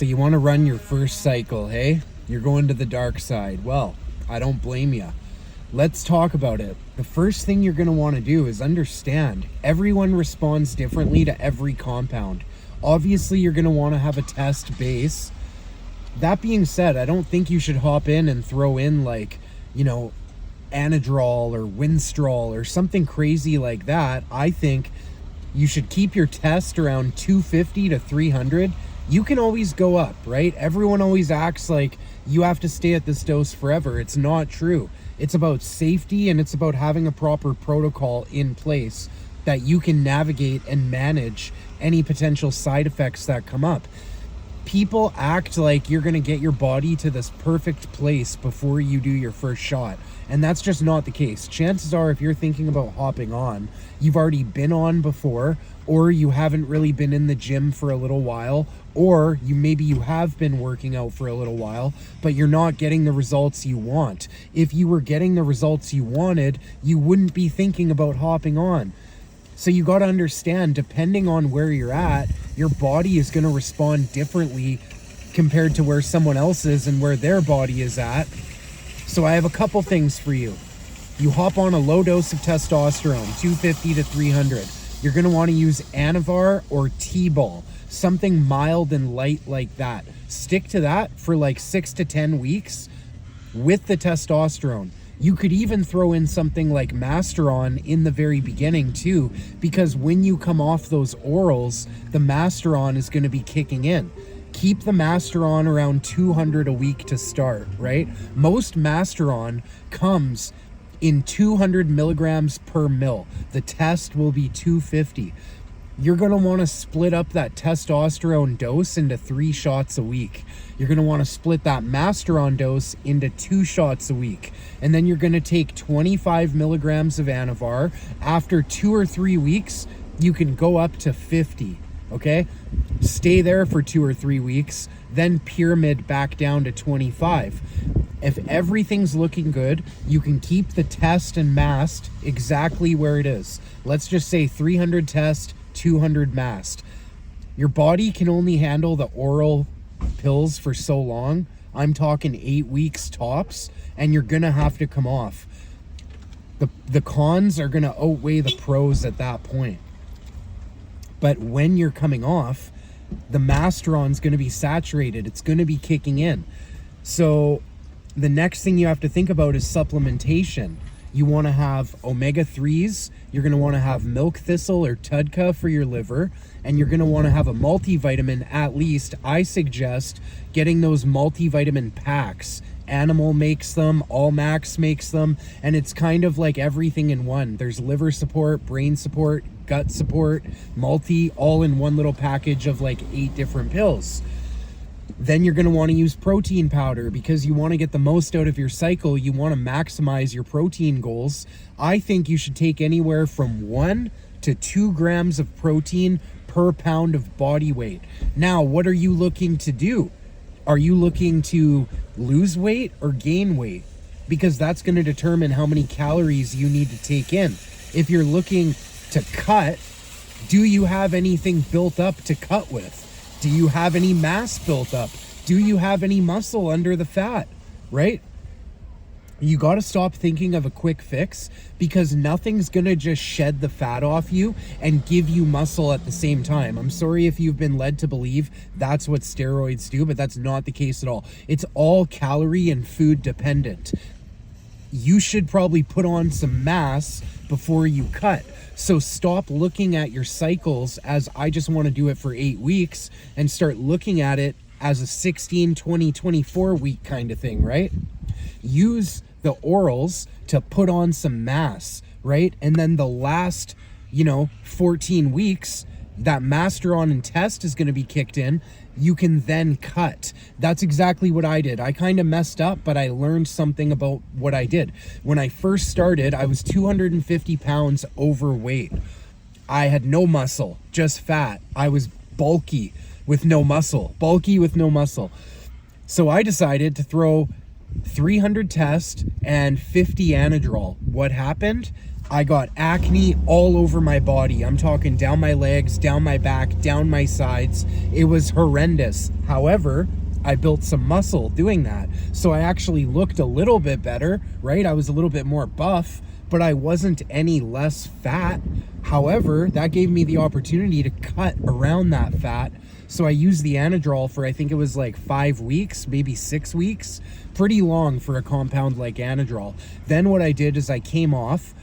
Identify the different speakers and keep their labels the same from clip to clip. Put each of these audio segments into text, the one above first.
Speaker 1: So you want to run your first cycle, hey? You're going to the dark side. Well, I don't blame you. Let's talk about it. The first thing you're going to want to do is understand everyone responds differently to every compound. Obviously, you're going to want to have a test base. That being said, I don't think you should hop in and throw in like, Anavar or Winstrol or something crazy like that. I think you should keep your test around 250 to 300. You can always go up, right? Everyone always acts like you have to stay at this dose forever. It's not true. It's about safety, and it's about having a proper protocol in place that you can navigate and manage any potential side effects that come up. People act like you're going to get your body to this perfect place before you do your first shot. And that's just not the case. Chances are, if you're thinking about hopping on, you've already been on before, or you haven't really been in the gym for a little while, or maybe you have been working out for a little while, but you're not getting the results you want. If you were getting the results you wanted, you wouldn't be thinking about hopping on. So you got to understand, depending on where you're at, your body is going to respond differently compared to where someone else is and where their body is at. So I have a couple things for you. You hop on a low dose of testosterone, 250 to 300. You're going to want to use Anavar or Tbol, something mild and light like that. Stick to that for like 6 to 10 weeks with the testosterone. You could even throw in something like Masteron in the very beginning too, because when you come off those orals, the Masteron is going to be kicking in. Keep the Masteron around 200 a week to start, right? Most Masteron comes in 200 milligrams per mil. The test will be 250. You're going to want to split up that testosterone dose into 3 shots a week. You're going to want to split that Masteron dose into 2 shots a week. And then you're going to take 25 milligrams of Anavar. After 2 or 3 weeks, you can go up to 50, okay? Stay there for 2 or 3 weeks, then pyramid back down to 25. If everything's looking good, you can keep the test and mast exactly where it is. Let's just say 300 test, 200 mast. Your body can only handle the oral pills for so long. I'm talking 8 weeks tops, and you're gonna have to come off. The cons are gonna outweigh the pros at that point. But when you're coming off, the Masteron's gonna be saturated. It's gonna be kicking in. So the next thing you have to think about is supplementation. You want to have omega-3s, you're going to want to have milk thistle or TUDCA for your liver, and you're going to want to have a multivitamin at least. I suggest getting those multivitamin packs. Animal makes them, Allmax makes them, and it's kind of like everything in one. There's liver support, brain support, gut support, multi, all in one little package of like 8 different pills. Then you're going to want to use protein powder because you want to get the most out of your cycle. You want to maximize your protein goals. I think you should take anywhere from 1 to 2 grams of protein per pound of body weight. Now, what are you looking to do? Are you looking to lose weight or gain weight? Because that's going to determine how many calories you need to take in. If you're looking to cut, do you have anything built up to cut with? Do you have any mass built up? Do you have any muscle under the fat, right? You got to stop thinking of a quick fix, because nothing's going to just shed the fat off you and give you muscle at the same time. I'm sorry if you've been led to believe that's what steroids do, but that's not the case at all. It's all calorie and food dependent. You should probably put on some mass before you cut. So stop looking at your cycles as I just want to do it for 8 weeks, and start looking at it as a 16, 20, 24 week kind of thing, right? Use the orals to put on some mass, right? And then the last, 14 weeks, that Masteron and test is going to be kicked in. You can then cut. That's exactly what I did. I kind of messed up, but I learned something about what I did. When I first started, I was 250 pounds overweight. I had no muscle, just fat. I was bulky with no muscle. So I decided to throw 300 test and 50 Anadrol. What happened? I got acne all over my body. I'm talking down my legs, down my back, down my sides. It was horrendous. However, I built some muscle doing that. So I actually looked a little bit better, right? I was a little bit more buff, but I wasn't any less fat. However, that gave me the opportunity to cut around that fat. So I used the Anavar for, I think it was like 5 weeks, maybe 6 weeks. Pretty long for a compound like Anavar. Then what I did is I came off.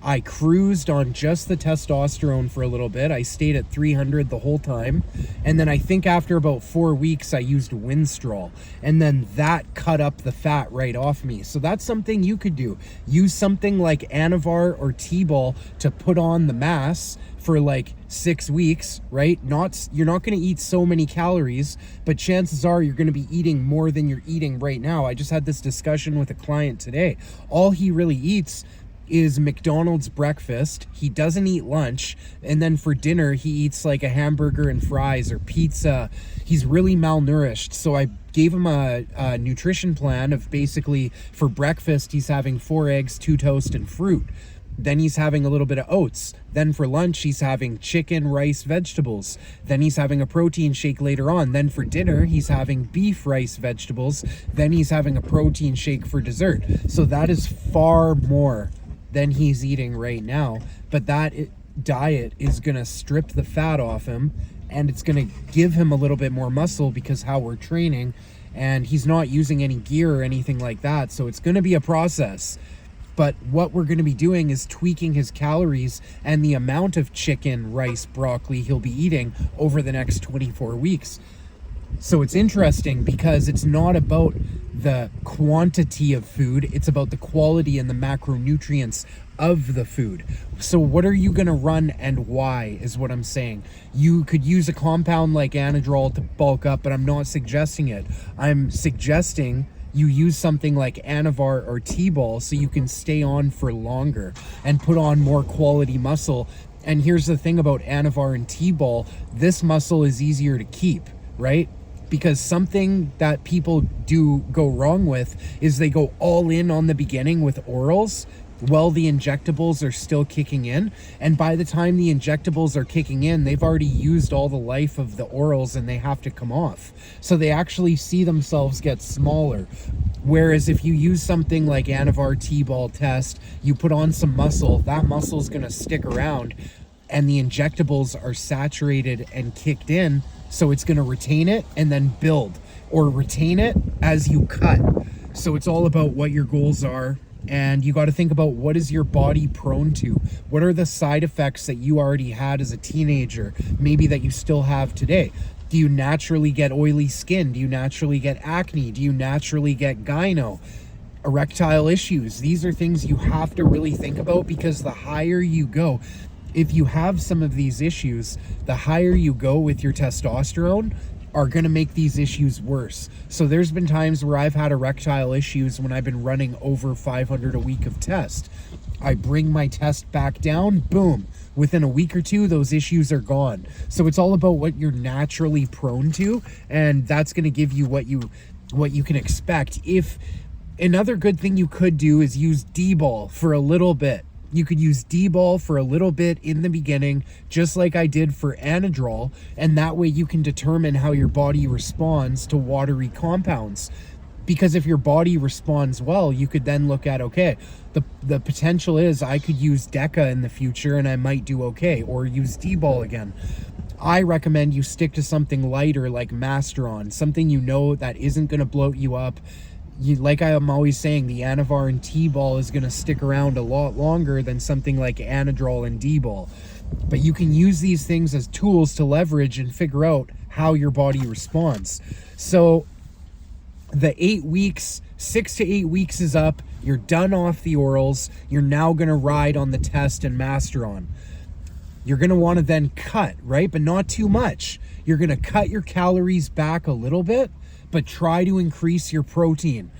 Speaker 1: I cruised on just the testosterone for a little bit. I stayed at 300 the whole time. And then I think after about 4 weeks, I used Winstrol. And then that cut up the fat right off me. So that's something you could do. Use something like Anavar or Tbol to put on the mass for like 6 weeks, right? You're not going to eat so many calories, but chances are you're going to be eating more than you're eating right now. I just had this discussion with a client today. All he really eats is McDonald's breakfast. He doesn't eat lunch, and then for dinner he eats like a hamburger and fries or pizza. He's really malnourished. So I gave him a nutrition plan of basically for breakfast he's having 4 eggs, 2 toast, and fruit. Then he's having a little bit of oats. Then for lunch, he's having chicken, rice, vegetables. Then he's having a protein shake later on. Then for dinner, he's having beef, rice, vegetables. Then he's having a protein shake for dessert. So that is far more than he's eating right now. But that diet is going to strip the fat off him, and it's going to give him a little bit more muscle because how we're training, and he's not using any gear or anything like that. So it's going to be a process. But what we're going to be doing is tweaking his calories and the amount of chicken, rice, broccoli he'll be eating over the next 24 weeks. So it's interesting because it's not about the quantity of food, it's about the quality and the macronutrients of the food. So what are you going to run and why is what I'm saying. You could use a compound like Anavar to bulk up, but I'm not suggesting it. I'm suggesting you use something like Anavar or Tbol so you can stay on for longer and put on more quality muscle. And here's the thing about Anavar and Tbol, this muscle is easier to keep, right? Because something that people do go wrong with is they go all in on the beginning with orals while the injectables are still kicking in. And by the time the injectables are kicking in, they've already used all the life of the orals and they have to come off. So they actually see themselves get smaller. Whereas if you use something like Anavar Tbol test, you put on some muscle, that muscle is going to stick around and the injectables are saturated and kicked in. So it's going to retain it and then build, or retain it as you cut. So it's all about what your goals are. And you got to think about what is your body prone to? What are the side effects that you already had as a teenager, maybe that you still have today? Do you naturally get oily skin? Do you naturally get acne? Do you naturally get gyno? Erectile issues? These are things you have to really think about, because the higher you go, if you have some of these issues, the higher you go with your testosterone are going to make these issues worse. So there's been times where I've had erectile issues when I've been running over 500 a week of test. I bring my test back down, boom. Within a week or two, those issues are gone. So it's all about what you're naturally prone to, and that's going to give you what you can expect. If another good thing you could do is use Dbol for a little bit. You could use Dbol for a little bit in the beginning, just like I did for Anavar, and that way you can determine how your body responds to watery compounds. Because if your body responds well, you could then look at, okay, the potential is I could use Deca in the future and I might do okay, or use Dbol again. I recommend you stick to something lighter like Masteron, something you know that isn't going to bloat you up. Like I'm always saying, the Anavar and Tbol is going to stick around a lot longer than something like Anavar and Dbol. But you can use these things as tools to leverage and figure out how your body responds. So the 8 weeks, 6 to 8 weeks is up. You're done off the orals. You're now going to ride on the test and Masteron. You're going to want to then cut, right? But not too much. You're going to cut your calories back a little bit, but try to increase your protein.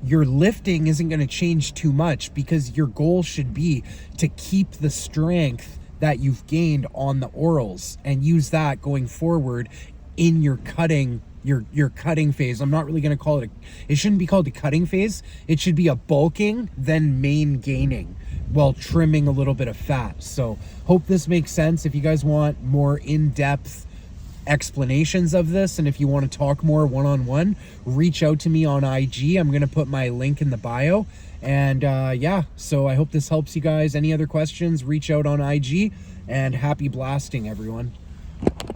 Speaker 1: Your lifting isn't going to change too much, because your goal should be to keep the strength that you've gained on the orals and use that going forward in your cutting phase. I'm not really going to call it it shouldn't be called a cutting phase. It should be a bulking, then main gaining, while trimming a little bit of fat. So hope this makes sense. If you guys want more in-depth explanations of this, and if you want to talk more one-on-one, reach out to me on IG. I'm going to put my link in the bio. And yeah, so I hope this helps you guys. Any other questions, reach out on IG, and happy blasting, everyone.